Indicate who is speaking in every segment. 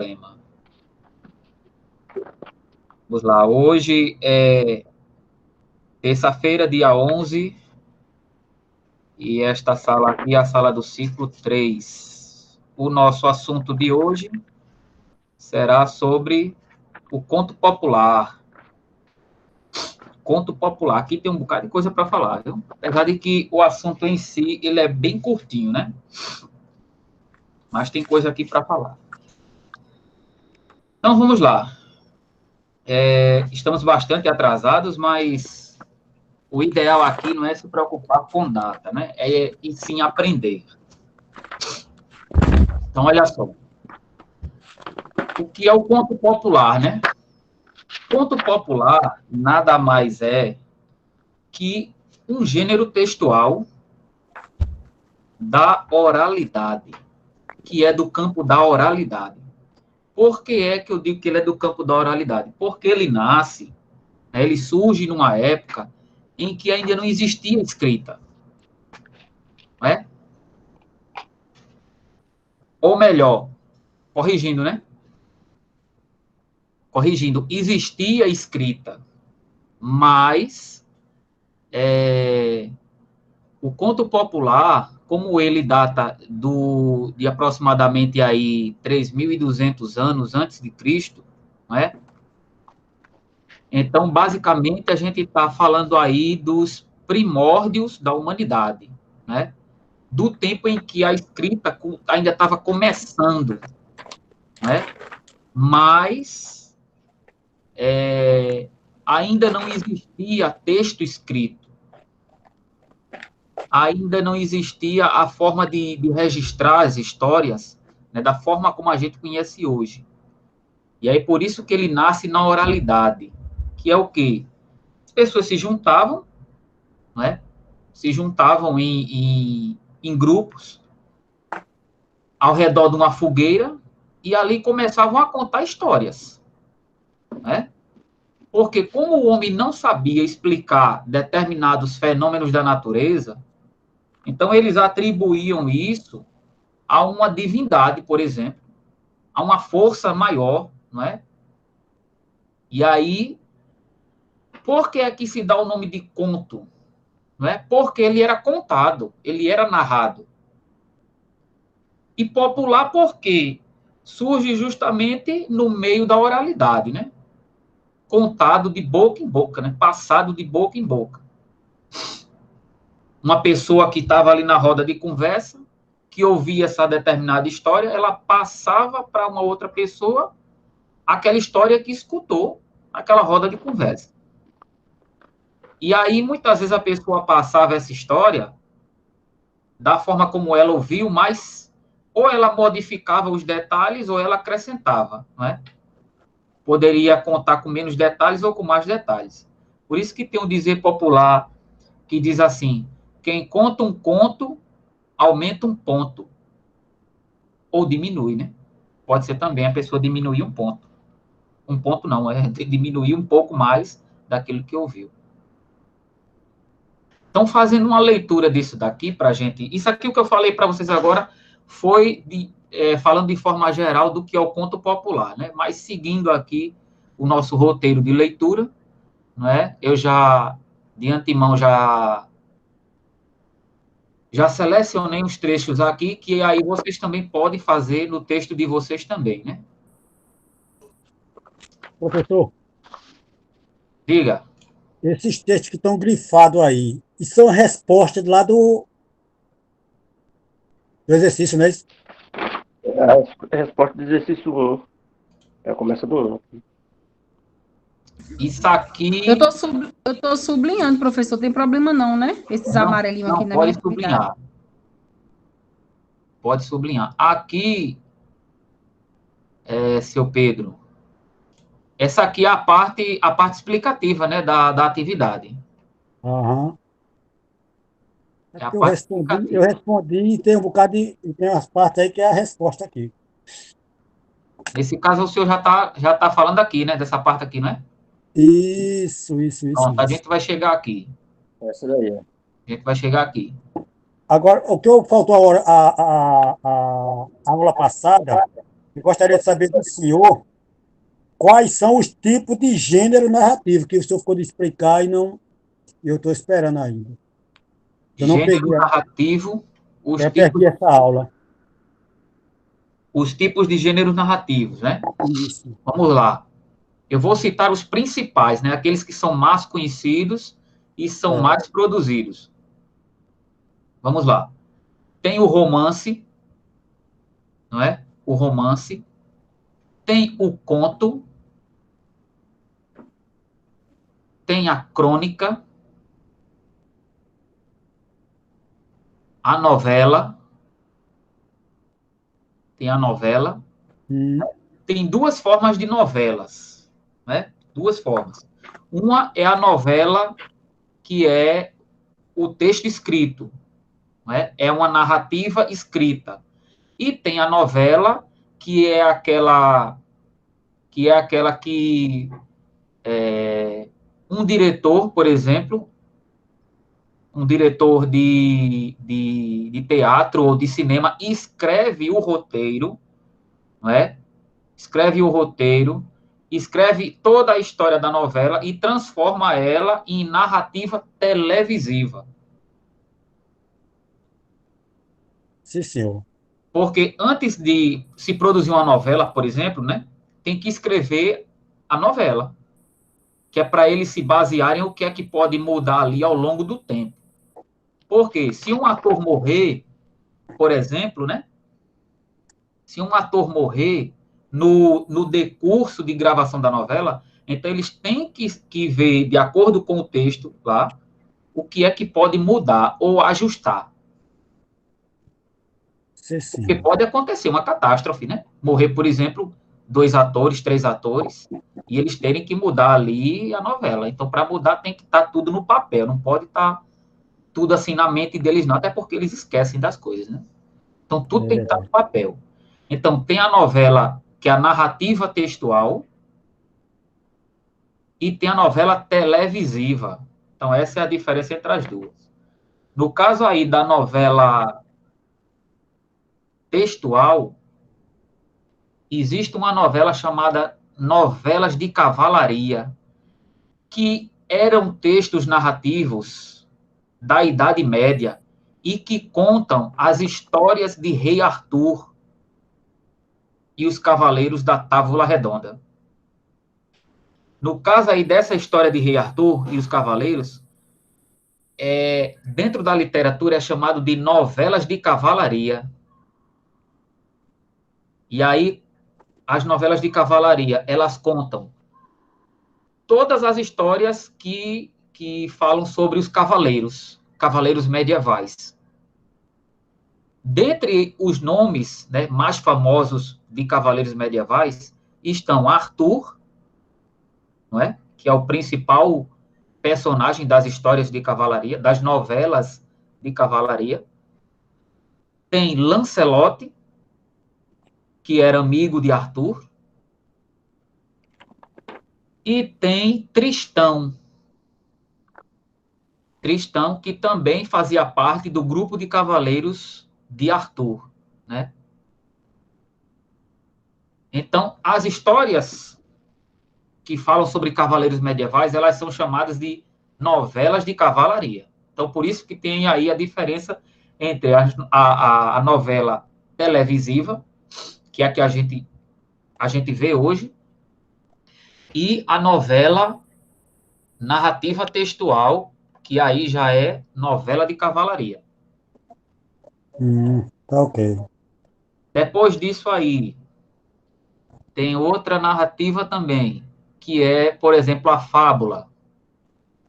Speaker 1: tema. Vamos lá, hoje é terça-feira, dia 11, e esta sala aqui é a sala do ciclo 3. O nosso assunto de hoje será sobre o conto popular. Conto popular, aqui tem um bocado de coisa para falar, viu? Apesar de que o assunto em si, ele é bem curtinho, né? Mas tem coisa aqui para falar. Então, vamos lá. Estamos bastante atrasados, mas o ideal aqui não é se preocupar com data, né? E sim aprender. Então, olha só. O que é o conto popular, né? Conto popular nada mais é que um gênero textual da oralidade, que é do campo da oralidade. Por que é que eu digo que ele é do campo da oralidade? Porque ele nasce, né, ele surge numa época em que ainda não existia escrita, não é? Ou melhor, corrigindo, né? Corrigindo, existia escrita, mas o conto popular, como ele data de aproximadamente aí 3.200 anos antes de Cristo, não é? Então, basicamente, a gente está falando aí dos primórdios da humanidade, né? Do tempo em que a escrita ainda estava começando, né? Mas ainda não existia texto escrito, ainda não existia a forma de registrar as histórias, né, da forma como a gente conhece hoje. E aí, por isso que ele nasce na oralidade, que é o quê? As pessoas se juntavam, né, se juntavam em grupos, ao redor de uma fogueira, e ali começavam a contar histórias, né? Porque como o homem não sabia explicar determinados fenômenos da natureza, então eles atribuíam isso a uma divindade, por exemplo, a uma força maior, não é? E aí, por que é que se dá o nome de conto? Não é? Porque ele era contado, ele era narrado. E popular porque surge justamente no meio da oralidade, né? Contado de boca em boca, né? Passado de boca em boca. Uma pessoa que estava ali na roda de conversa, que ouvia essa determinada história, ela passava para uma outra pessoa aquela história que escutou naquela roda de conversa. E aí, muitas vezes, a pessoa passava essa história da forma como ela ouviu, mas ou ela modificava os detalhes ou ela acrescentava, não é? Poderia contar com menos detalhes ou com mais detalhes. Por isso que tem um dizer popular que diz assim: quem conta um conto, aumenta um ponto. Ou diminui, né? Pode ser também a pessoa diminuir um ponto. Um ponto não, é diminuir um pouco mais daquilo que ouviu. Então, fazendo uma leitura disso daqui para a gente... Isso aqui, o que eu falei para vocês agora, foi falando de forma geral do que é o conto popular, né? Mas seguindo aqui o nosso roteiro de leitura, não é? Eu já, de antemão, já selecionei uns trechos aqui, que aí vocês também podem fazer no texto de vocês também, né?
Speaker 2: Professor,
Speaker 1: Diga.
Speaker 2: esses textos que estão grifados aí, isso são respostas lá do exercício, não é isso?
Speaker 3: A resposta do exercício 1. Começa do 1.
Speaker 1: Isso aqui...
Speaker 4: Eu tô sublinhando, professor, tem problema não, né? Esses amarelinhos aqui
Speaker 1: Não,
Speaker 4: na minha
Speaker 1: pode
Speaker 4: atividade.
Speaker 1: sublinhar. Pode sublinhar. Aqui, seu Pedro, essa aqui é a parte explicativa, né, da atividade.
Speaker 2: Aham. É
Speaker 1: É a
Speaker 2: porque
Speaker 1: parte
Speaker 2: eu
Speaker 1: explicativa.
Speaker 2: respondi e tem um bocado e tem umas partes aí que é a resposta aqui.
Speaker 1: Nesse caso, o senhor já tá falando aqui, né, dessa parte aqui, né?
Speaker 2: Isso
Speaker 1: Pronto, a
Speaker 2: mesmo.
Speaker 1: gente vai chegar aqui.
Speaker 3: Essa daí.
Speaker 1: A gente vai chegar aqui.
Speaker 2: Agora, o que faltou a aula passada Eu gostaria de saber do senhor quais são os tipos de gênero narrativo que o senhor ficou de explicar e não, eu estou esperando ainda. Eu não
Speaker 1: Gênero
Speaker 2: peguei,
Speaker 1: narrativo, os
Speaker 2: eu
Speaker 1: tipos,
Speaker 2: perdi essa aula.
Speaker 1: os tipos de gêneros narrativos, né?
Speaker 2: Isso.
Speaker 1: Vamos lá. Eu vou citar os principais, né? Aqueles que são mais conhecidos e são
Speaker 2: É.
Speaker 1: mais produzidos. Vamos lá. Tem o romance, não é? O romance. Tem o conto. Tem a crônica. A novela. Tem a novela.
Speaker 2: Hum,
Speaker 1: Tem duas formas de novelas, né? Duas formas. Uma é a novela que é o texto escrito, né? É uma narrativa escrita. E tem a novela que um diretor, por exemplo, um diretor de teatro ou de cinema escreve o roteiro, não é? Escreve o roteiro, escreve toda a história da novela e transforma ela em narrativa televisiva.
Speaker 2: sim, senhor.
Speaker 1: Porque antes de se produzir uma novela, por exemplo, né, tem que escrever a novela, que é para eles se basearem o que é que pode mudar ali ao longo do tempo. Porque se um ator morrer, por exemplo, né, se um ator morrer no decurso de gravação da novela, então eles têm que ver, de acordo com o texto lá, o que é que pode mudar ou ajustar.
Speaker 2: Sim,
Speaker 1: Porque
Speaker 2: senhor.
Speaker 1: pode acontecer uma catástrofe, né? Morrer, por exemplo, 2 atores, 3 atores, e eles terem que mudar ali a novela. Então, para mudar, tem que estar tudo no papel, não pode estar tudo assim na mente deles, não, até porque eles esquecem das coisas, né? Então, tudo
Speaker 2: É
Speaker 1: tem que estar no
Speaker 2: verdade.
Speaker 1: papel. Então, tem a novela, que é a narrativa textual, e tem a novela televisiva. Então, essa é a diferença entre as duas. No caso aí da novela textual, existe uma novela chamada Novelas de Cavalaria, que eram textos narrativos da Idade Média e que contam as histórias de Rei Arthur e os Cavaleiros da Távola Redonda. No caso aí dessa história de Rei Arthur e os Cavaleiros, dentro da literatura é chamado de novelas de cavalaria. E aí, as novelas de cavalaria, elas contam todas as histórias que falam sobre os cavaleiros medievais. Dentre os nomes, né, mais famosos de cavaleiros medievais estão Arthur, não é? Que é o principal personagem das histórias de cavalaria, das novelas de cavalaria. Tem Lancelot, que era amigo de Arthur. E tem Tristão. Tristão, que também fazia parte do grupo de cavaleiros de Arthur, né? Então, as histórias que falam sobre cavaleiros medievais, elas são chamadas de novelas de cavalaria. Então, por isso que tem aí a diferença entre a novela televisiva, que é a que a gente vê hoje, e a novela narrativa textual, que aí já é novela de cavalaria.
Speaker 2: Tá ok.
Speaker 1: Depois disso aí, tem outra narrativa também, que é, por exemplo, a fábula.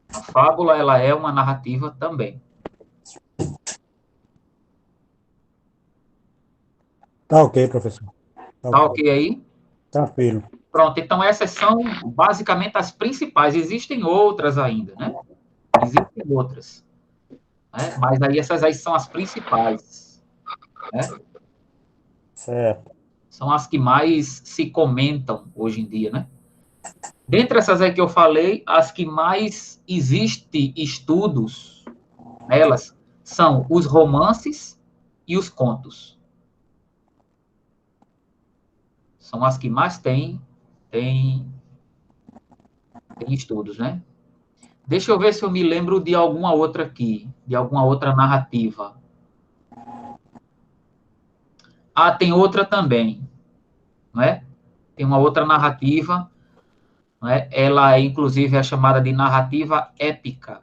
Speaker 1: A fábula, ela é uma narrativa também.
Speaker 2: Tá ok, professor. Tá
Speaker 1: Tá
Speaker 2: ok.
Speaker 1: ok aí?
Speaker 2: Tranquilo.
Speaker 1: Pronto, então essas são basicamente as principais. Existem outras ainda, né? Existem outras, né? Mas aí essas aí são as principais, né?
Speaker 2: Certo.
Speaker 1: São as que mais se comentam hoje em dia, né? Dentre essas aí que eu falei, as que mais existe estudos nelas são os romances e os contos. São as que mais têm estudos, né? Deixa eu ver se eu me lembro de alguma outra aqui, de alguma outra narrativa. Ah, tem outra também, não é? Tem uma outra narrativa, não é? Ela, inclusive, é chamada de narrativa épica,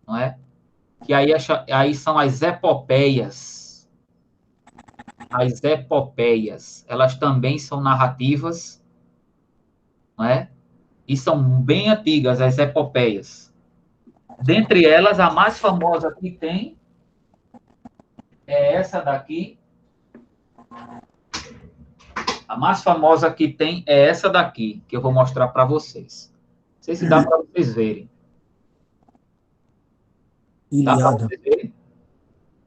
Speaker 1: não é? Que aí são as epopeias. As epopeias, elas também são narrativas, não é? E são bem antigas, as epopeias. Dentre elas, a mais famosa que tem é essa daqui. A mais famosa que tem é essa daqui, que eu vou mostrar para vocês. Não sei se dá para vocês verem. Dá para
Speaker 2: Ilíada.
Speaker 1: vocês verem?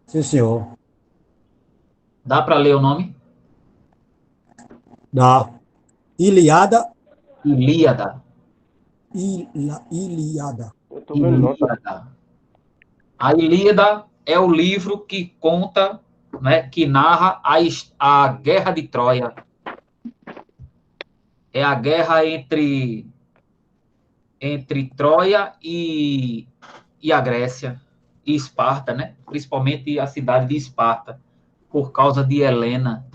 Speaker 2: Sim, senhor.
Speaker 1: Dá para ler o nome?
Speaker 2: Dá. Ilíada.
Speaker 1: Ilíada.
Speaker 2: Ilíada.
Speaker 3: Eu tô vendo não, tá?
Speaker 1: Ilíada. A Ilíada é o livro que conta, né, que narra a Guerra de Troia. É a guerra entre Troia e a Grécia, e Esparta, né? Principalmente a cidade de Esparta, por causa de Helena,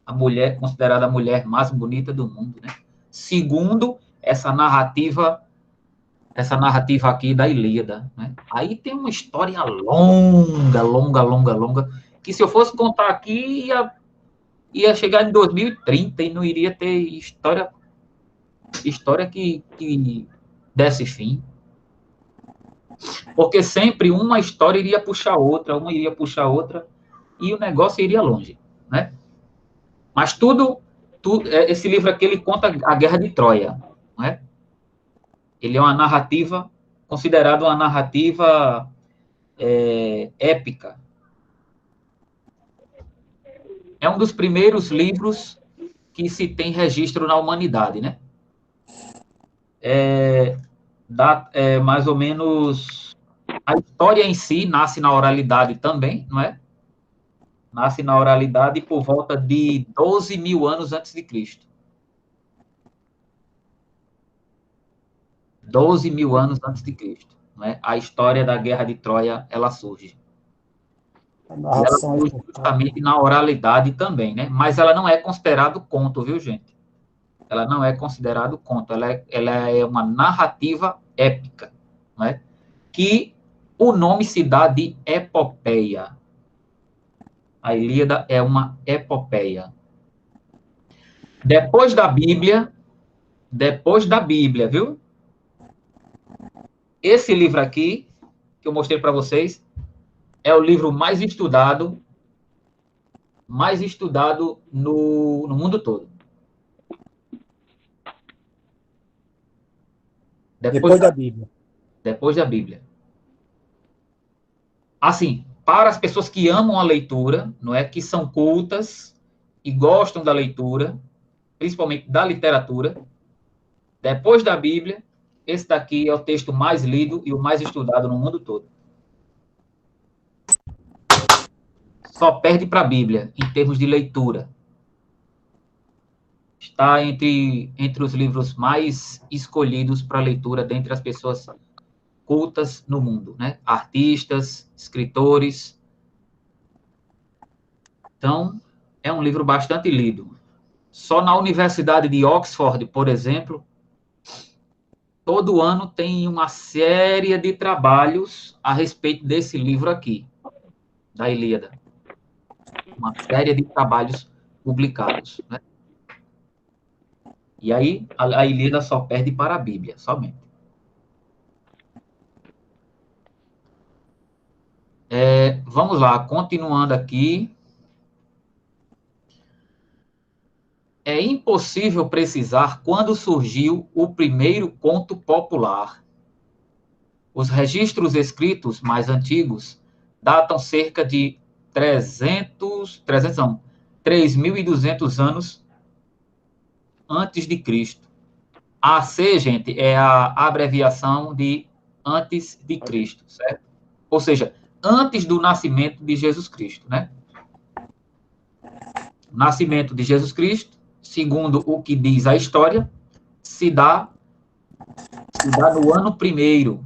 Speaker 1: a mulher considerada a mulher mais bonita do mundo, né? Segundo essa narrativa aqui da Ilíada, né? Aí tem uma história longa, que se eu fosse contar aqui, ia chegar em 2030 e não iria ter história que desse fim. Porque sempre uma história iria puxar outra, e o negócio iria longe, né? Mas esse livro aqui, ele conta a Guerra de Troia, né? Ele é uma narrativa, considerada uma narrativa épica. É um dos primeiros livros que se tem registro na humanidade, né? Mais ou menos... A história em si nasce na oralidade também, não é? Nasce na oralidade por volta de 12 mil anos antes de Cristo. 12 mil anos antes de Cristo, não é? A história da Guerra de Troia, ela surge.
Speaker 2: A
Speaker 1: E ela
Speaker 2: narração é
Speaker 1: surge justamente na oralidade também, né? Mas ela não é considerado conto, viu, gente? Ela não é considerado conto, ela é uma narrativa épica, não é? Que o nome se dá de epopeia. A Ilíada é uma epopeia. Depois da Bíblia, viu? Esse livro aqui, que eu mostrei para vocês, é o livro mais estudado no mundo todo.
Speaker 2: depois da Bíblia.
Speaker 1: Depois da Bíblia. Assim, para as pessoas que amam a leitura, não é, que são cultas e gostam da leitura, principalmente da literatura, depois da Bíblia, esse daqui é o texto mais lido e o mais estudado no mundo todo. Só perde para a Bíblia, em termos de leitura. Está entre os livros mais escolhidos para leitura dentre as pessoas cultas no mundo, né? Artistas, escritores. Então, é um livro bastante lido. Só na Universidade de Oxford, por exemplo, todo ano tem uma série de trabalhos a respeito desse livro aqui, da Ilíada. Uma série de trabalhos publicados, né? E aí, a Ilíada só perde para a Bíblia, somente. Vamos lá, continuando aqui. É impossível precisar quando surgiu o primeiro conto popular. Os registros escritos mais antigos datam cerca de 3.200 anos antes de Cristo. AC, gente, é a abreviação de antes de Cristo, certo? Ou seja, antes do nascimento de Jesus Cristo, né? O nascimento de Jesus Cristo segundo o que diz a história, se dá no ano primeiro.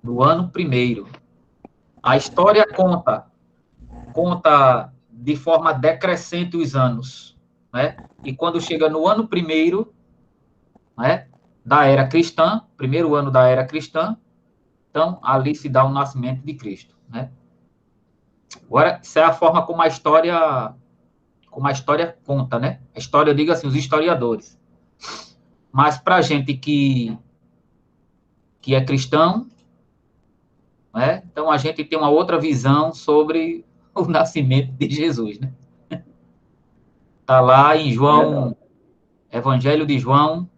Speaker 1: No ano primeiro. A história conta de forma decrescente os anos, né? E quando chega no ano primeiro, né, da era cristã, primeiro ano da era cristã, então ali se dá o nascimento de Cristo, né? Agora, essa é a forma como a história conta, né? A história, eu digo assim, os historiadores. Mas para a gente que é cristão, né? Então a gente tem uma outra visão sobre o nascimento de Jesus, né? Está lá em João, Evangelho de João,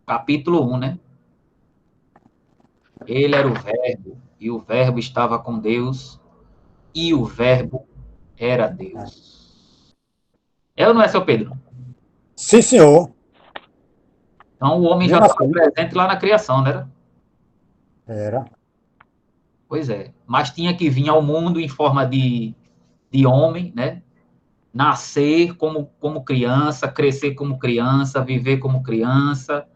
Speaker 1: capítulo 1, né? Ele era o Verbo, e o Verbo estava com Deus, e o Verbo era Deus. É ou não é, seu Pedro?
Speaker 2: Sim, senhor.
Speaker 1: Então o homem já
Speaker 2: Mesmo
Speaker 1: estava
Speaker 2: assim.
Speaker 1: presente lá na criação, né?
Speaker 2: Era.
Speaker 1: Pois é. Mas tinha que vir ao mundo em forma de homem, né? Nascer como criança, crescer como criança, viver como criança,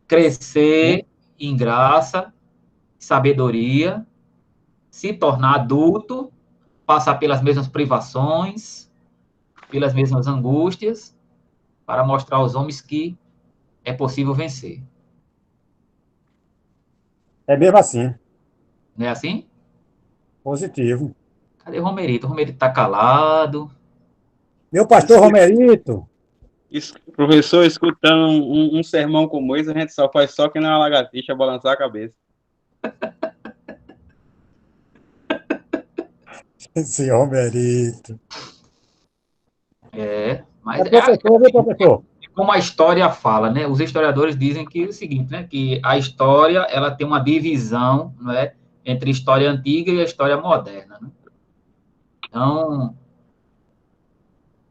Speaker 1: crescer em graça, sabedoria, se tornar adulto, passar pelas mesmas privações, pelas mesmas angústias, para mostrar aos homens que é possível vencer.
Speaker 2: É mesmo assim.
Speaker 1: Não é assim?
Speaker 2: Positivo.
Speaker 1: Cadê o Romerito? O Romerito está calado.
Speaker 2: Meu pastor Romerito.
Speaker 5: Professor, escutando um sermão como esse, a gente só faz só que não é uma lagartixa balançar a cabeça.
Speaker 2: Esse Romerito.
Speaker 1: Mas
Speaker 2: Professor, viu, professor?
Speaker 1: como a história fala, né? Os historiadores dizem que é o seguinte, né? Que a história, ela tem uma divisão, não é? Entre a história antiga e a história moderna, né?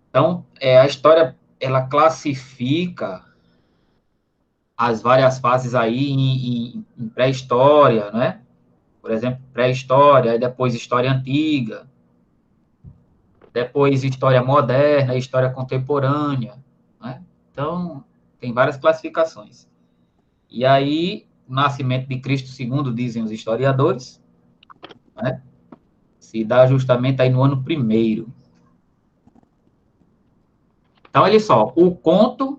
Speaker 1: Então a história, ela classifica as várias fases aí em pré-história, né? Por exemplo, pré-história, aí depois história antiga, depois história moderna, história contemporânea, né? Então, tem várias classificações. E aí, o nascimento de Cristo segundo, dizem os historiadores, né? Se dá justamente aí no ano primeiro. Então, olha só, o conto,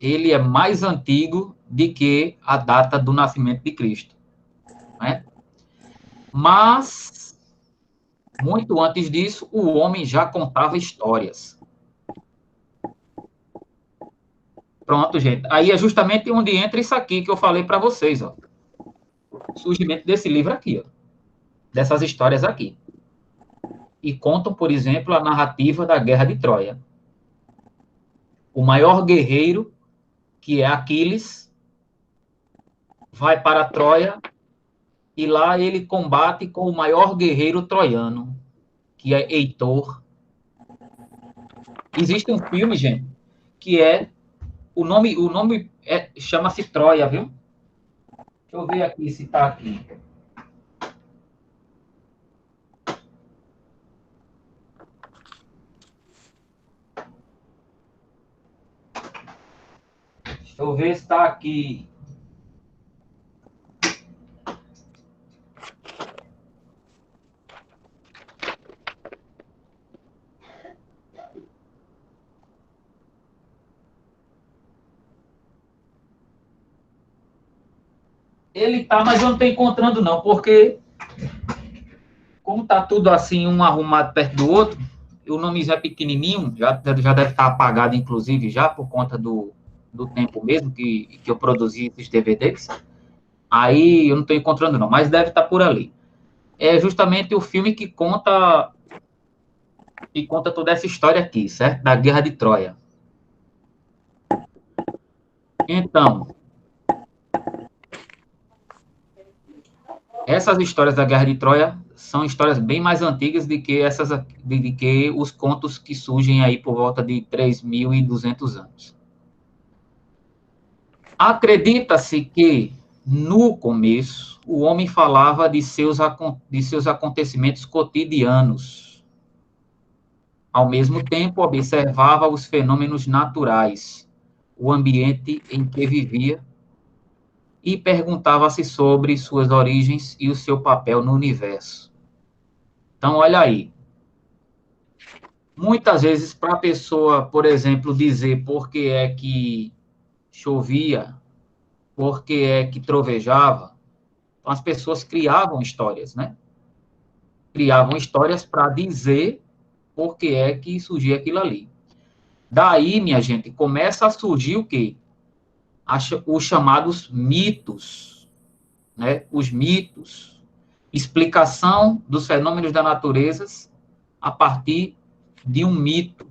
Speaker 1: ele é mais antigo do que a data do nascimento de Cristo, né? Mas, muito antes disso, o homem já contava histórias. Pronto, gente. Aí é justamente onde entra isso aqui que eu falei para vocês, ó. O surgimento desse livro aqui, ó. Dessas histórias aqui. E contam, por exemplo, a narrativa da Guerra de Troia. O maior guerreiro, que é Aquiles, vai para Troia e lá ele combate com o maior guerreiro troiano, que é Heitor. Existe um filme, gente, que é o nome chama-se Troia, viu? Deixa eu ver aqui se está aqui. Deixa eu ver se está aqui. Ele tá, mas eu não estou encontrando não, porque como tá tudo assim, um arrumado perto do outro, o nomezinho é pequenininho, já deve estar apagado, inclusive, já por conta do tempo mesmo que eu produzi esses DVDs. Aí eu não estou encontrando não, mas deve estar por ali. É justamente o filme que conta toda essa história aqui, certo? Da Guerra de Troia. Então, essas histórias da Guerra de Troia são histórias bem mais antigas do que que os contos que surgem aí por volta de 3.200 anos. Acredita-se que, no começo, o homem falava de seus acontecimentos cotidianos. Ao mesmo tempo, observava os fenômenos naturais, o ambiente em que vivia, e perguntava-se sobre suas origens e o seu papel no universo. Então, olha aí. Muitas vezes, para a pessoa, por exemplo, dizer por que é que chovia, por que é que trovejava, as pessoas criavam histórias, né? Criavam histórias para dizer por que é que surgia aquilo ali. Daí, minha gente, começa a surgir o quê? Os chamados mitos, né? Os mitos. Explicação dos fenômenos da natureza a partir de um mito.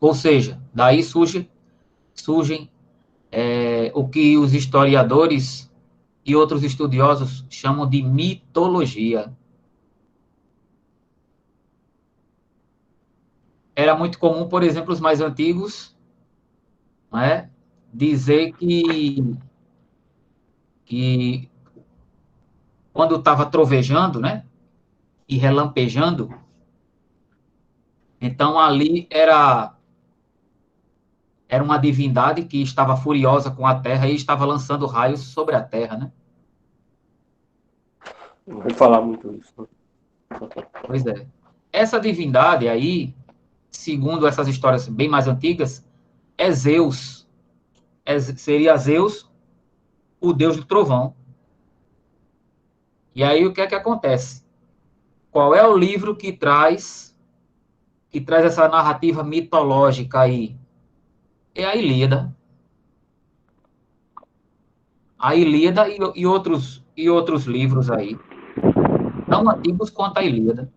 Speaker 1: Ou seja, daí surgem o que os historiadores e outros estudiosos chamam de mitologia. Era muito comum, por exemplo, os mais antigos, né, dizer que quando estava trovejando, né, e relampejando, então ali era uma divindade que estava furiosa com a terra e estava lançando raios sobre a terra, né?
Speaker 3: Não vou falar muito isso. Né?
Speaker 1: Pois é. Essa divindade aí, segundo essas histórias bem mais antigas, é Zeus. Seria Zeus, o deus do trovão. E aí o que é que acontece? Qual é o livro que traz essa narrativa mitológica aí? É a Ilíada. A Ilíada e outros livros aí, tão antigos quanto a Ilíada.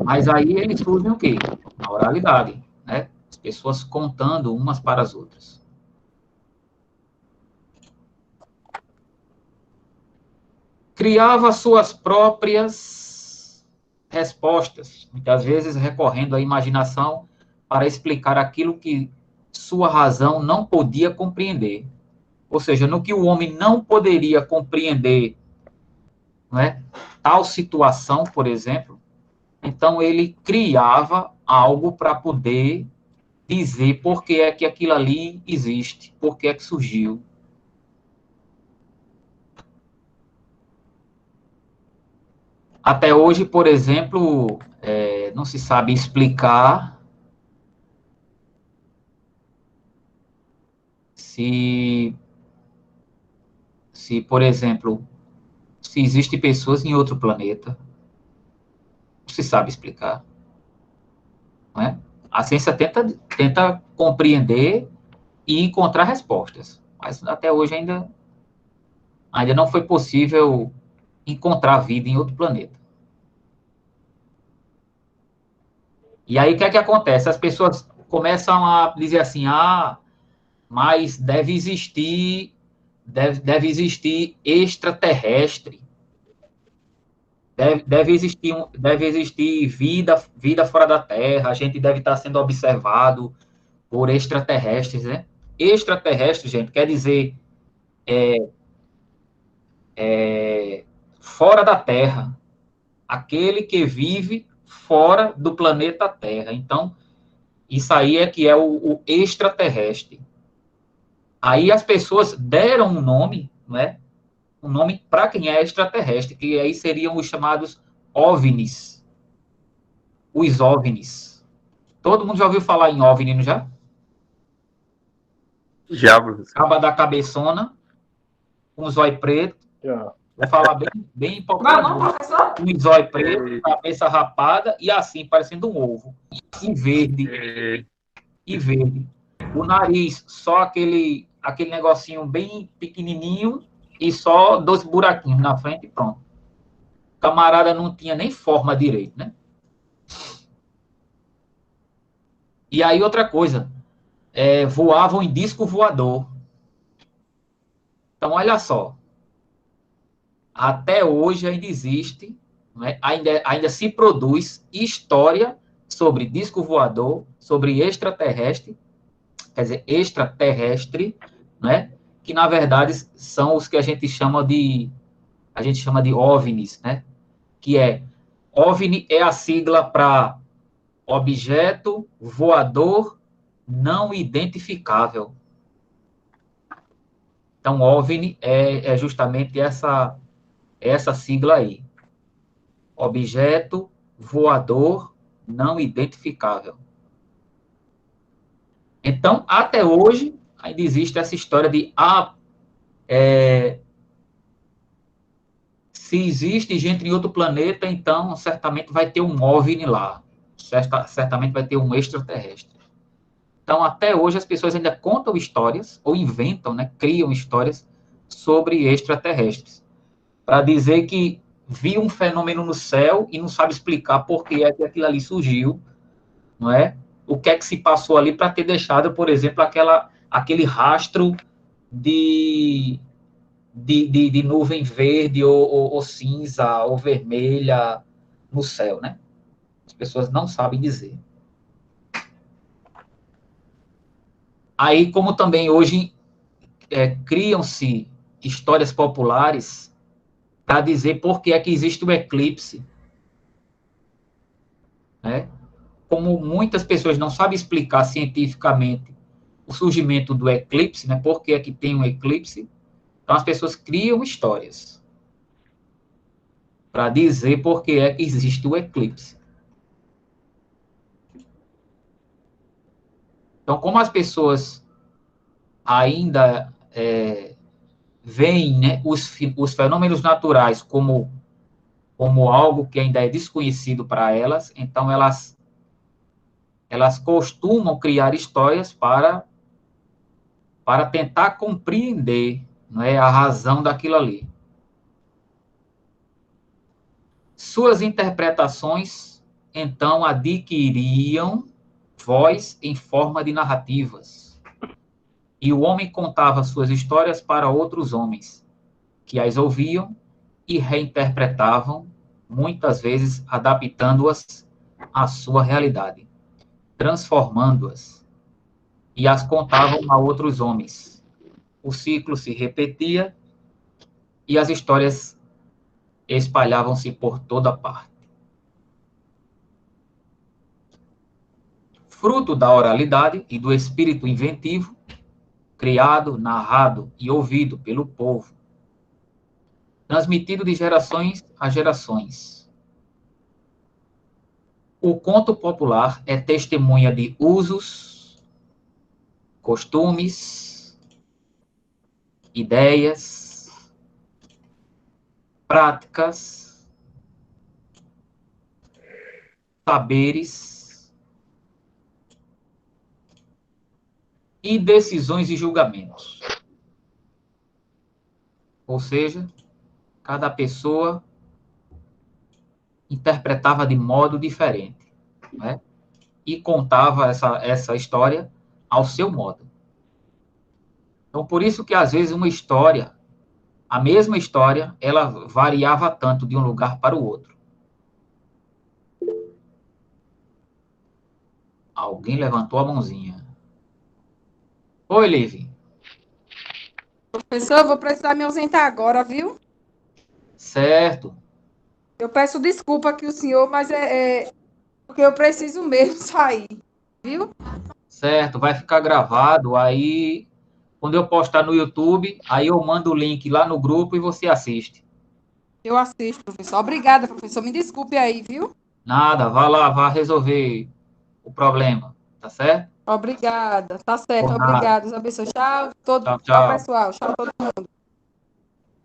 Speaker 1: Mas aí eles surgem o quê? A oralidade, né? As pessoas contando umas para as outras. Criava suas próprias respostas, muitas vezes recorrendo à imaginação para explicar aquilo que sua razão não podia compreender. Ou seja, no que o homem não poderia compreender, né, tal situação, por exemplo, então ele criava algo para poder dizer por que é que aquilo ali existe, por que é que surgiu. Até hoje, por exemplo, não se sabe explicar se, por exemplo, se existem pessoas em outro planeta. Não se sabe explicar. Não é? A ciência tenta compreender e encontrar respostas, mas até hoje ainda não foi possível encontrar vida em outro planeta. E aí, o que é que acontece? As pessoas começam a dizer assim, mas deve existir extraterrestre, deve existir vida fora da Terra, a gente deve estar sendo observado por extraterrestres, né? Extraterrestre, gente, quer dizer fora da Terra, aquele que vive fora do planeta Terra. Então, isso aí é que é o extraterrestre. Aí as pessoas deram um nome, né? Um nome para quem é extraterrestre, que aí seriam os chamados OVNIs. Os OVNIs. Todo mundo já ouviu falar em OVNI, não já?
Speaker 5: Já, professor.
Speaker 1: Caba da cabeçona, com zóio preto.
Speaker 3: Já.
Speaker 1: Vou falar bem popular. Um zóio preto, cabeça rapada e assim, parecendo um ovo. E verde. E verde. O nariz, só aquele negocinho bem pequenininho e só 2 buraquinhos na frente e pronto. O camarada não tinha nem forma direito, né? E aí, outra coisa, voavam em disco voador. Então, olha só. Até hoje ainda existe, né? ainda se produz história sobre disco voador, sobre extraterrestre, né? Que na verdade são os que a gente chama de a gente chama de OVNIs, né? Que OVNI é a sigla para objeto voador não identificável. Então, OVNI é justamente essa sigla aí. Objeto voador não identificável. Então, até hoje, ainda existe essa história de se existe gente em outro planeta, então certamente vai ter um OVNI lá. Certamente vai ter um extraterrestre. Então, até hoje, as pessoas ainda contam histórias, ou inventam, né, criam histórias sobre extraterrestres, para dizer que viu um fenômeno no céu e não sabe explicar por que é que aquilo ali surgiu, não é? O que é que se passou ali para ter deixado, por exemplo, aquele rastro de nuvem verde ou cinza ou vermelha no céu, né? As pessoas não sabem dizer. Aí, como também hoje criam-se histórias populares para dizer por que é que existe o eclipse, né? Como muitas pessoas não sabem explicar cientificamente o surgimento do eclipse, né? Por que é que tem um eclipse? Então, as pessoas criam histórias para dizer por que é que existe o eclipse. Então, como as pessoas ainda veem, né, os fenômenos naturais como algo que ainda é desconhecido para elas, então elas costumam criar histórias para tentar compreender, né, a razão daquilo ali. Suas interpretações, então, adquiriam voz em forma de narrativas. E o homem contava suas histórias para outros homens, que as ouviam e reinterpretavam, muitas vezes adaptando-as à sua realidade, transformando-as, e as contavam a outros homens. O ciclo se repetia e as histórias espalhavam-se por toda parte. Fruto da oralidade e do espírito inventivo, criado, narrado e ouvido pelo povo, transmitido de gerações a gerações. O conto popular é testemunha de usos, costumes, ideias, práticas, saberes e decisões e julgamentos. Ou seja, cada pessoa interpretava de modo diferente, né? E contava essa história ao seu modo. Então, por isso que, às vezes, a mesma história, ela variava tanto de um lugar para o outro. Alguém levantou a mãozinha. Oi, Liv.
Speaker 4: Professor, eu vou precisar me ausentar agora, viu?
Speaker 1: Certo.
Speaker 4: Eu peço desculpa aqui o senhor, mas porque eu preciso mesmo sair, viu?
Speaker 1: Certo, vai ficar gravado, aí, quando eu postar no YouTube, aí eu mando o link lá no grupo e você assiste.
Speaker 4: Eu assisto, professor. Obrigada, professor. Me desculpe aí, viu?
Speaker 1: Nada, vá lá, vá resolver o problema, tá certo?
Speaker 4: Obrigada. Tá certo,
Speaker 1: Por nada.
Speaker 4: obrigada. Deus abençoe. Tchau,
Speaker 1: Tchau,
Speaker 4: tchau,
Speaker 1: tchau.
Speaker 4: pessoal. Tchau, todo mundo.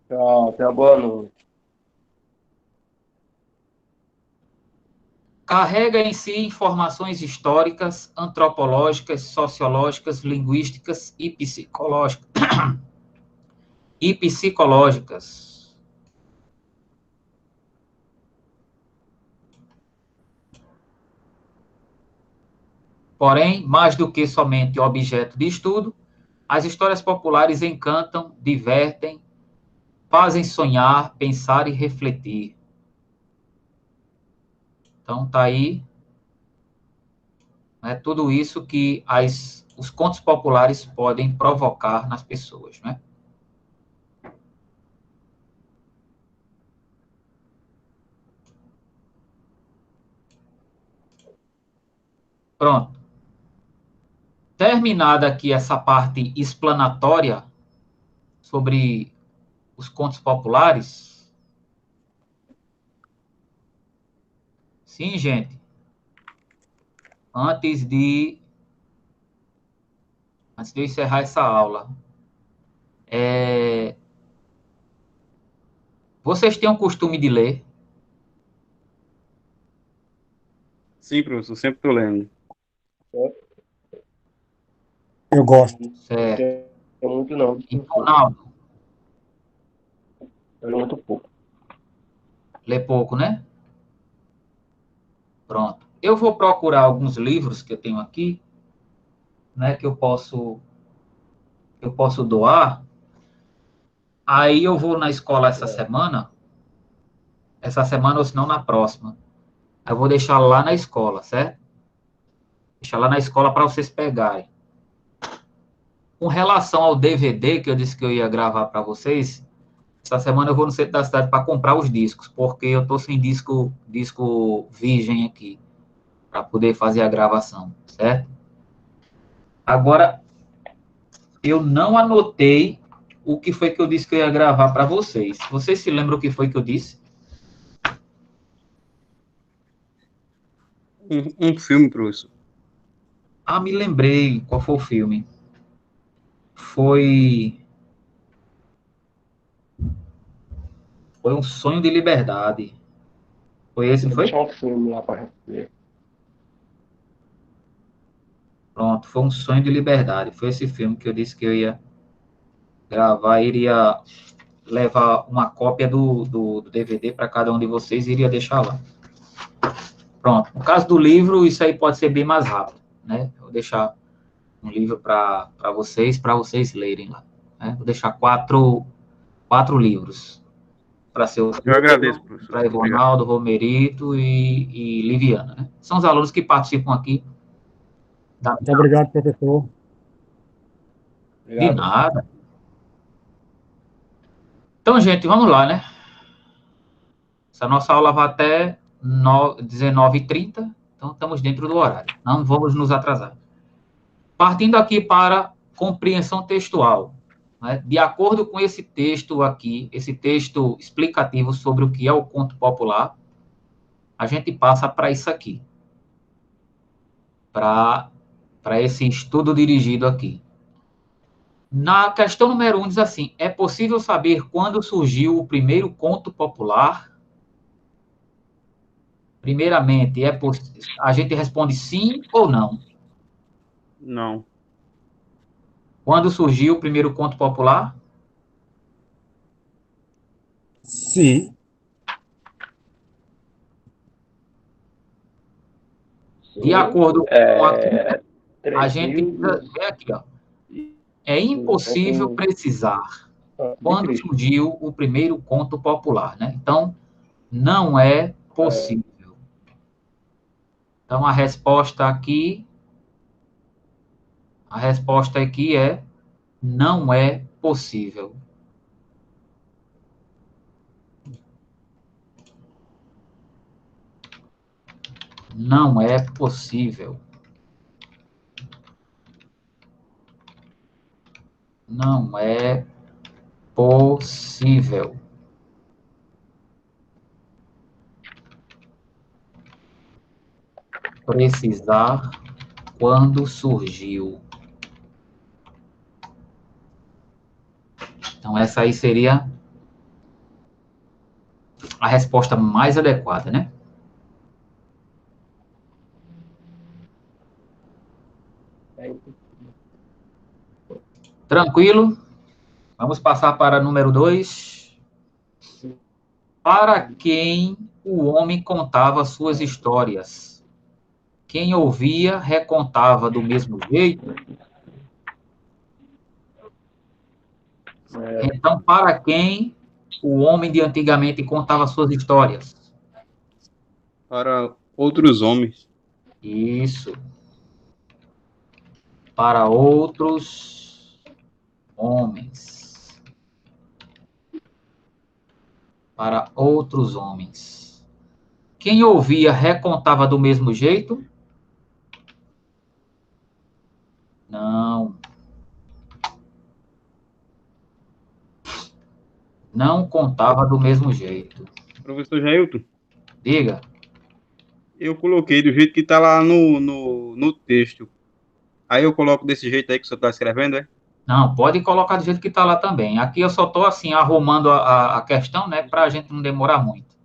Speaker 3: Tchau, até boa noite.
Speaker 1: Carrega em si informações históricas, antropológicas, sociológicas, linguísticas e psicológicas. Porém, mais do que somente objeto de estudo, as histórias populares encantam, divertem, fazem sonhar, pensar e refletir. Então, tá aí, né, tudo isso que os contos populares podem provocar nas pessoas, né? Pronto. Terminada aqui essa parte explanatória sobre os contos populares. Sim, gente. Antes de eu encerrar essa aula, vocês têm o costume de ler?
Speaker 5: Sim, professor, sempre tô lendo.
Speaker 2: Eu gosto.
Speaker 1: Certo.
Speaker 3: Tem muito não.
Speaker 1: Então, Ronaldo,
Speaker 3: Eu leio muito pouco.
Speaker 1: lê pouco, né? Pronto. Eu vou procurar alguns livros que eu tenho aqui, né, que eu posso doar. Aí eu vou na escola essa semana ou se não na próxima. Eu vou deixar lá na escola, certo? Deixar lá na escola para vocês pegarem. Com relação ao DVD que eu disse que eu ia gravar para vocês, essa semana eu vou no centro da cidade para comprar os discos, porque eu tô sem disco virgem aqui para poder fazer a gravação, certo? Agora, eu não anotei o que foi que eu disse que eu ia gravar para vocês. Vocês se lembram o que foi que eu disse?
Speaker 5: Um filme, professor.
Speaker 1: Ah, me lembrei qual foi o filme. Foi Um Sonho de Liberdade. Foi esse, não
Speaker 3: Vou
Speaker 1: foi?
Speaker 3: deixar um filme lá para ver.
Speaker 1: Pronto, foi Um Sonho de Liberdade. Foi esse filme que eu disse que eu ia gravar, iria levar uma cópia do DVD para cada um de vocês e iria deixar lá. Pronto. No caso do livro, isso aí pode ser bem mais rápido, né? Eu vou deixar um livro para vocês lerem lá. Né? Vou deixar quatro livros para ser o
Speaker 5: Eu agradeço, professor.
Speaker 1: para Ronaldo, Romerito e Liviana. Né? São os alunos que participam aqui.
Speaker 2: Muito obrigado, professor.
Speaker 1: De nada. Então, gente, vamos lá, né? Essa nossa aula vai até 19h30, então estamos dentro do horário. Não vamos nos atrasar. Partindo aqui para compreensão textual. Né? De acordo com esse texto aqui, esse texto explicativo sobre o que é o conto popular, a gente passa para isso aqui. Para esse estudo dirigido aqui. Na questão número 1 diz assim, é possível saber quando surgiu o primeiro conto popular? Primeiramente, a gente responde sim ou não.
Speaker 5: Não.
Speaker 1: Quando surgiu o primeiro conto popular?
Speaker 2: Sim.
Speaker 1: De acordo com a gente
Speaker 3: mil...
Speaker 1: vê aqui, ó. É impossível precisar quando surgiu o primeiro conto popular, né? Então, não é possível. Então, a resposta aqui é não é possível. Não é possível. Não é possível. Precisar quando surgiu. Então, essa aí seria a resposta mais adequada, né? Tranquilo? Vamos passar para número 2. Para quem o homem contava suas histórias? Quem ouvia, recontava do mesmo jeito? Então, para quem o homem de antigamente contava suas histórias?
Speaker 5: Para outros homens.
Speaker 1: Isso. Para outros homens. Para outros homens. Quem ouvia, recontava do mesmo jeito? Não. Não contava do mesmo jeito.
Speaker 5: Professor Jailton,
Speaker 1: Diga.
Speaker 5: eu coloquei do jeito que está lá no texto. Aí eu coloco desse jeito aí que o senhor está escrevendo, é?
Speaker 1: Não, pode colocar do jeito que está lá também. Aqui eu só estou, assim, arrumando a questão, né, para a gente não demorar muito.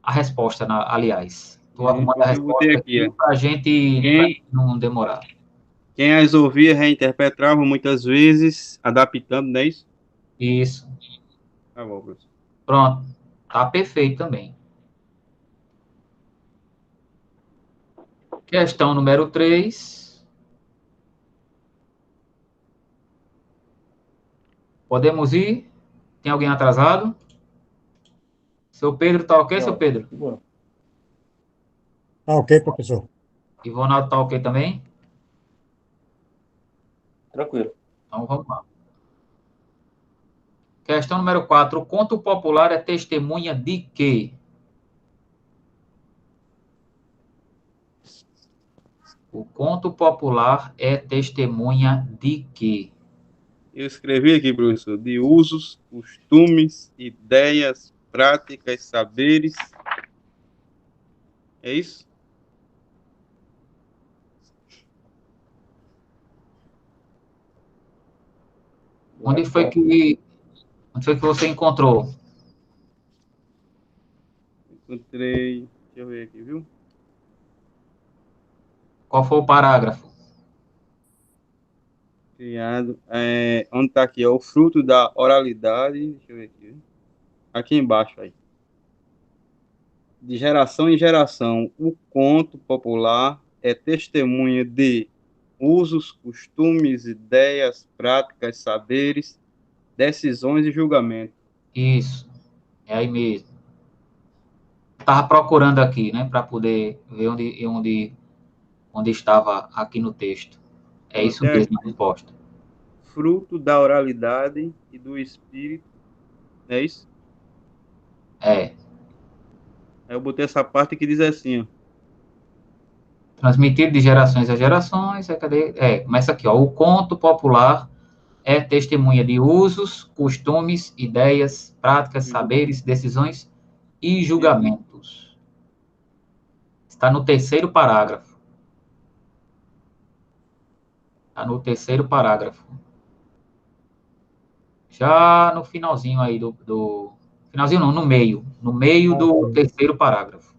Speaker 1: A resposta, aliás. Estou arrumando a
Speaker 5: Eu botei
Speaker 1: resposta
Speaker 5: aqui,
Speaker 1: aqui
Speaker 5: ó.
Speaker 1: para a gente não demorar.
Speaker 5: Quem as ouvia reinterpretavam muitas vezes, adaptando, não é isso?
Speaker 1: Isso.
Speaker 5: Tá bom, professor.
Speaker 1: Pronto. Tá perfeito também. Questão número 3. Podemos ir? Tem alguém atrasado? Seu Pedro tá ok, seu
Speaker 3: Não,
Speaker 1: Pedro?
Speaker 3: não.
Speaker 2: Tá ok, professor?
Speaker 1: Ivonaldo tá ok também?
Speaker 3: Tranquilo.
Speaker 1: Então vamos lá. Questão número 4. O conto popular é testemunha de quê? O conto popular é testemunha de quê?
Speaker 5: Eu escrevi aqui, professor, de usos, costumes, ideias, práticas, saberes. É isso?
Speaker 1: Onde foi que você encontrou?
Speaker 5: Encontrei. Deixa eu ver aqui, viu?
Speaker 1: Qual foi o parágrafo?
Speaker 5: Criado. Onde está aqui? É o fruto da oralidade. Deixa eu ver aqui. Viu? Aqui embaixo aí. De geração em geração, o conto popular é testemunha de usos, costumes, ideias, práticas, saberes, decisões e julgamento.
Speaker 1: Isso. É aí mesmo. Estava procurando aqui, né, para poder ver onde estava aqui no texto. É isso
Speaker 5: Até
Speaker 1: mesmo a
Speaker 5: aqui.
Speaker 1: resposta.
Speaker 5: Fruto da oralidade e do espírito. É isso?
Speaker 1: É.
Speaker 5: Aí eu botei essa parte que diz assim, ó.
Speaker 1: Transmitido de gerações a gerações. Começa aqui, ó. O conto popular é testemunha de usos, costumes, ideias, práticas, saberes, decisões e julgamentos. Está no terceiro parágrafo. Está no terceiro parágrafo. Já no finalzinho aí finalzinho não, no meio. No meio do terceiro parágrafo.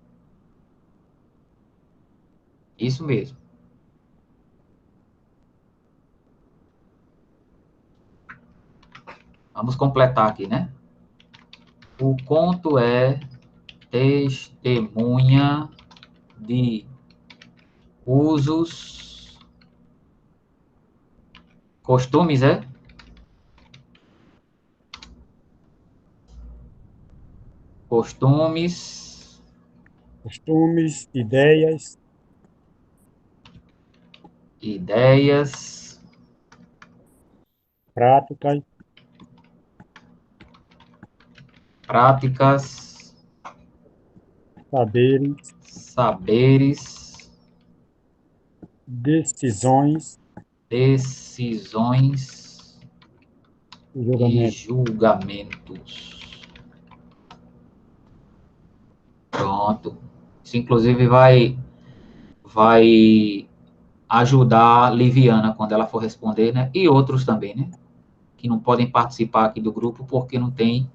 Speaker 1: Isso mesmo. Vamos completar aqui, né? O conto é testemunha de usos, costumes, é? Costumes,
Speaker 2: Costumes, ideias,
Speaker 1: ideias,
Speaker 2: práticas,
Speaker 1: práticas,
Speaker 2: saberes,
Speaker 1: saberes,
Speaker 2: decisões
Speaker 1: decisões
Speaker 2: e
Speaker 1: e
Speaker 2: julgamento.
Speaker 1: julgamentos. Pronto. Isso, inclusive, vai ajudar a Liviana quando ela for responder, né? E outros também, né? Que não podem participar aqui do grupo porque não tem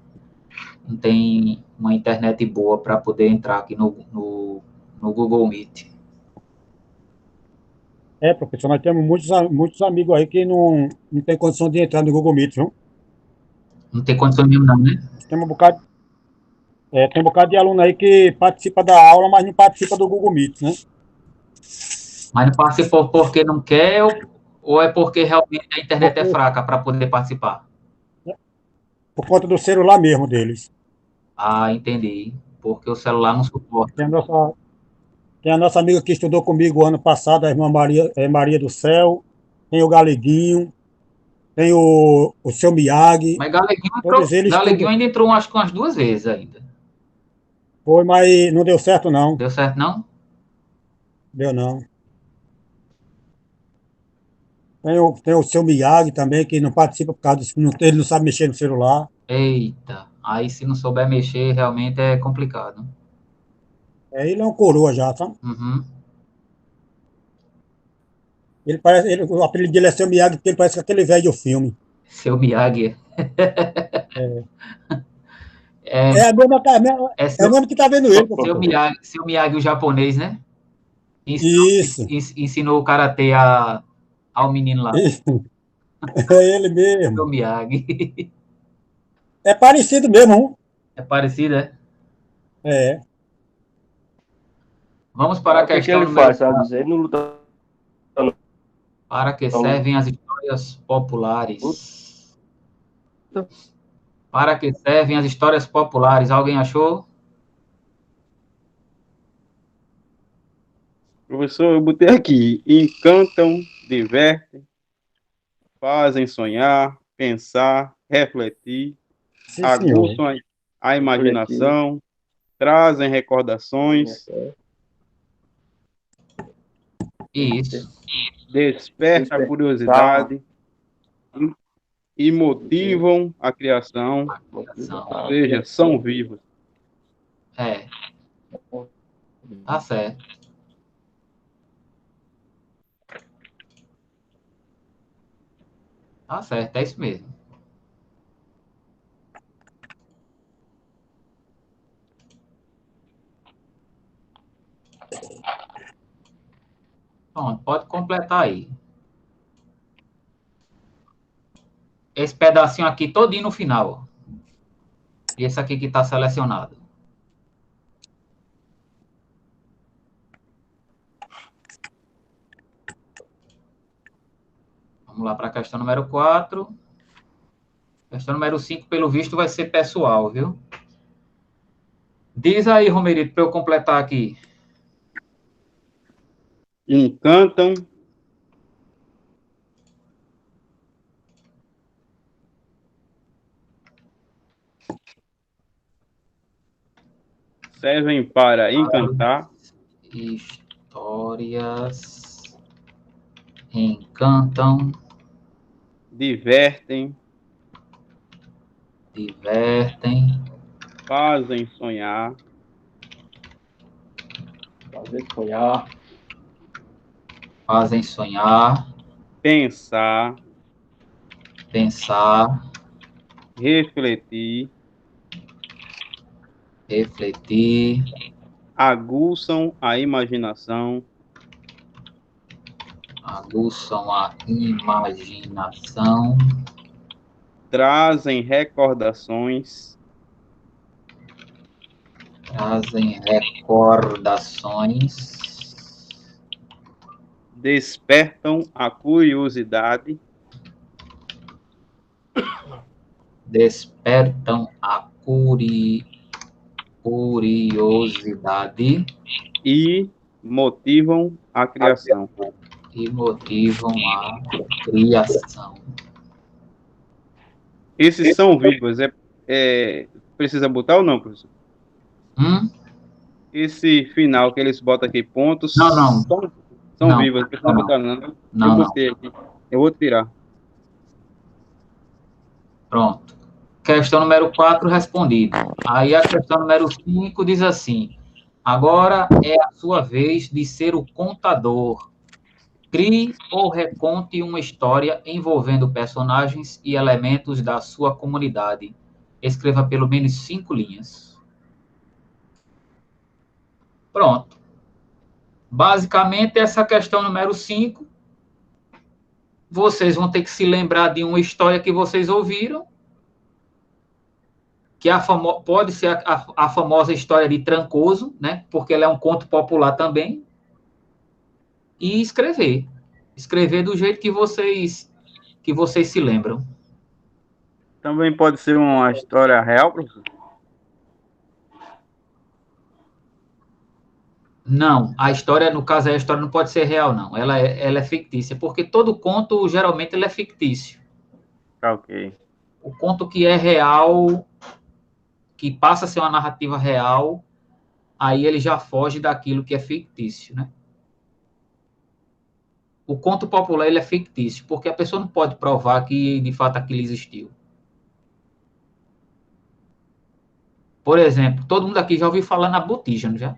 Speaker 1: uma internet boa para poder entrar aqui no Google Meet.
Speaker 2: Professor, nós temos muitos amigos aí que não tem condição de entrar no Google Meet, viu?
Speaker 1: Não tem condição mesmo, não, né?
Speaker 2: Tem um bocado de aluno aí que participa da aula, mas não participa do Google Meet, né?
Speaker 1: Mas não participou porque não quer ou é porque realmente a internet é fraca para poder participar?
Speaker 2: Por conta do celular mesmo deles.
Speaker 1: Ah, entendi. Porque o celular não suporta.
Speaker 2: Tem a nossa amiga que estudou comigo ano passado, a irmã Maria do Céu, tem o Galeguinho, tem o seu Miyagi,
Speaker 1: Mas
Speaker 2: todos eles
Speaker 1: Galeguinho
Speaker 2: estudam.
Speaker 1: ainda entrou, acho que umas 2 vezes ainda.
Speaker 2: Foi, mas não deu certo, não.
Speaker 1: Deu certo, não?
Speaker 2: Deu, não. Tem o seu Miyagi também, que não participa por causa disso, ele não sabe mexer no celular.
Speaker 1: Eita, aí se não souber mexer, realmente é complicado.
Speaker 2: Ele é um coroa já, tá?
Speaker 1: Uhum.
Speaker 2: O apelido dele é seu Miyagi, porque ele parece com aquele velho do filme.
Speaker 1: Seu Miyagi.
Speaker 2: É,
Speaker 1: É,
Speaker 2: é, a mesma,
Speaker 1: é
Speaker 2: é o
Speaker 1: seu,
Speaker 2: mesmo que tá vendo ele, professor.
Speaker 1: seu Miyagi o japonês, né?
Speaker 2: Isso,
Speaker 1: Ensinou o karatê ao menino lá.
Speaker 2: isso. É ele
Speaker 1: Seu
Speaker 2: mesmo.
Speaker 1: Miyagi.
Speaker 2: É parecido mesmo,
Speaker 1: É parecido, é?
Speaker 2: é?
Speaker 1: Vamos para
Speaker 3: Mas
Speaker 1: a
Speaker 3: o que que
Speaker 1: questão
Speaker 3: ele
Speaker 1: número
Speaker 3: faz, sabe
Speaker 1: 4.
Speaker 3: dizer? Ele não luta,
Speaker 1: Para que
Speaker 3: não
Speaker 1: servem as histórias
Speaker 3: luta.
Speaker 1: populares? Para que servem as histórias populares? Alguém achou?
Speaker 5: Professor, eu botei aqui, encantam, divertem, fazem sonhar, pensar, refletir,
Speaker 2: Sim, senhor.
Speaker 5: aguçam a
Speaker 3: Refletir.
Speaker 5: imaginação, trazem recordações,
Speaker 1: Isso.
Speaker 5: desperta a
Speaker 3: Despertar.
Speaker 5: curiosidade e motivam a criação,
Speaker 1: Ação.
Speaker 5: ou seja, são vivos.
Speaker 1: É, tá certo. Tá certo, é isso mesmo. Pronto, pode completar aí. Esse pedacinho aqui todinho no final. E esse aqui que está selecionado. Vamos lá para a questão número 4. Questão número 5, pelo visto, vai ser pessoal, viu? Diz aí, Romerito, para eu completar aqui.
Speaker 5: Encantam, servem para encantar,
Speaker 1: Histórias encantam,
Speaker 5: divertem,
Speaker 1: divertem,
Speaker 5: fazem sonhar,
Speaker 3: Fazer sonhar.
Speaker 1: fazem sonhar,
Speaker 5: pensar,
Speaker 1: pensar,
Speaker 5: refletir,
Speaker 1: refletir,
Speaker 5: aguçam a imaginação,
Speaker 1: aguçam a imaginação,
Speaker 5: trazem recordações,
Speaker 1: trazem recordações,
Speaker 5: despertam a curiosidade,
Speaker 1: despertam a curiosidade
Speaker 5: e motivam a criação.
Speaker 1: e motivam a criação.
Speaker 5: Esses são vivos, precisa botar ou não, professor? Esse final que eles botam aqui, pontos,
Speaker 1: Não, não.
Speaker 5: são
Speaker 1: Não,
Speaker 5: vivos, não precisa
Speaker 1: não.
Speaker 5: botar não. Eu
Speaker 1: Não, não.
Speaker 5: botei aqui, eu vou tirar.
Speaker 1: Pronto. Questão número 4 respondida. Aí a questão número 5 diz assim: agora é a sua vez de ser o contador. Crie ou reconte uma história envolvendo personagens e elementos da sua comunidade. Escreva pelo menos 5 linhas. Pronto. Basicamente, essa questão número 5, vocês vão ter que se lembrar de uma história que vocês ouviram, que pode ser a famosa história de Trancoso, né? Porque ela é um conto popular também, e escrever. Escrever do jeito que vocês se lembram.
Speaker 5: Também pode ser uma história real, professor?
Speaker 1: Não, a história, no caso, a história não pode ser real, não. Ela é fictícia, porque todo conto, geralmente, ele é fictício.
Speaker 5: Ok.
Speaker 1: O conto que é real, que passa a ser uma narrativa real, aí ele já foge daquilo que é fictício, né? o conto popular ele é fictício, porque a pessoa não pode provar que, de fato, aquilo existiu. Por exemplo, todo mundo aqui já ouviu falar na botija, não já?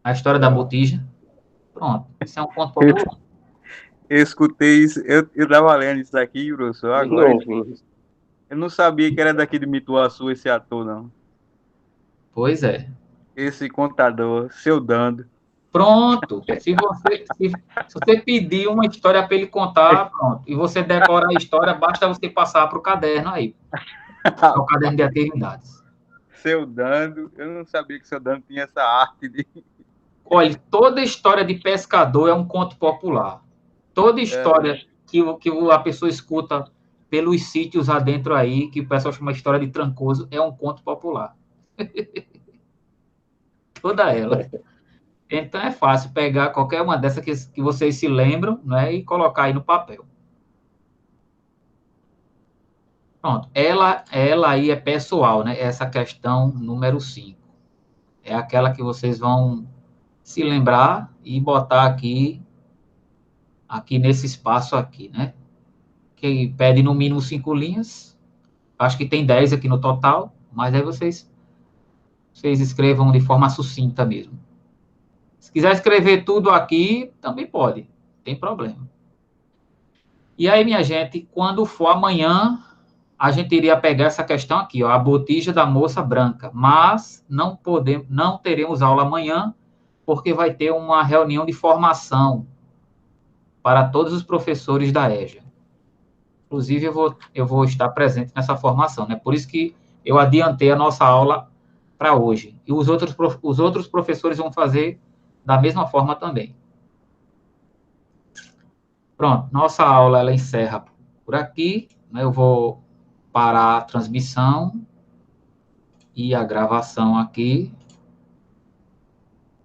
Speaker 1: A história da botija. Pronto, isso é um conto popular.
Speaker 5: Eu escutei isso, eu tava lendo isso aqui, professor, agora.
Speaker 3: Novo.
Speaker 5: Eu não sabia que era daqui de Mituaçu esse ator, não.
Speaker 1: Pois é.
Speaker 5: Esse contador, seu Dando.
Speaker 1: Pronto. Se você pedir uma história para ele contar, pronto, e você decorar a história, basta você passar para o caderno aí. É o caderno de atividades.
Speaker 5: Seu Dando, eu não sabia que seu Dando tinha essa arte de...
Speaker 1: Olha, toda história de pescador é um conto popular. Toda história que a pessoa escuta pelos sítios adentro aí, que o pessoal chama de história de Trancoso, é um conto popular. Toda ela. Então é fácil pegar qualquer uma dessas que vocês se lembram, né, e colocar aí no papel. Pronto. Ela aí é pessoal, né? Essa questão número 5. É aquela que vocês vão se lembrar e botar aqui nesse espaço aqui, né? Que pede no mínimo 5 linhas. Acho que tem 10 aqui no total, mas aí vocês escrevam de forma sucinta mesmo. Se quiser escrever tudo aqui, também pode, não tem problema. E aí, minha gente, quando for amanhã, a gente iria pegar essa questão aqui, ó, a botija da moça branca, mas não teremos aula amanhã, porque vai ter uma reunião de formação para todos os professores da EJA. Inclusive, eu vou estar presente nessa formação, né? Por isso que eu adiantei a nossa aula para hoje. E os outros professores vão fazer da mesma forma também. Pronto, nossa aula ela encerra por aqui, né? Eu vou parar a transmissão e a gravação aqui.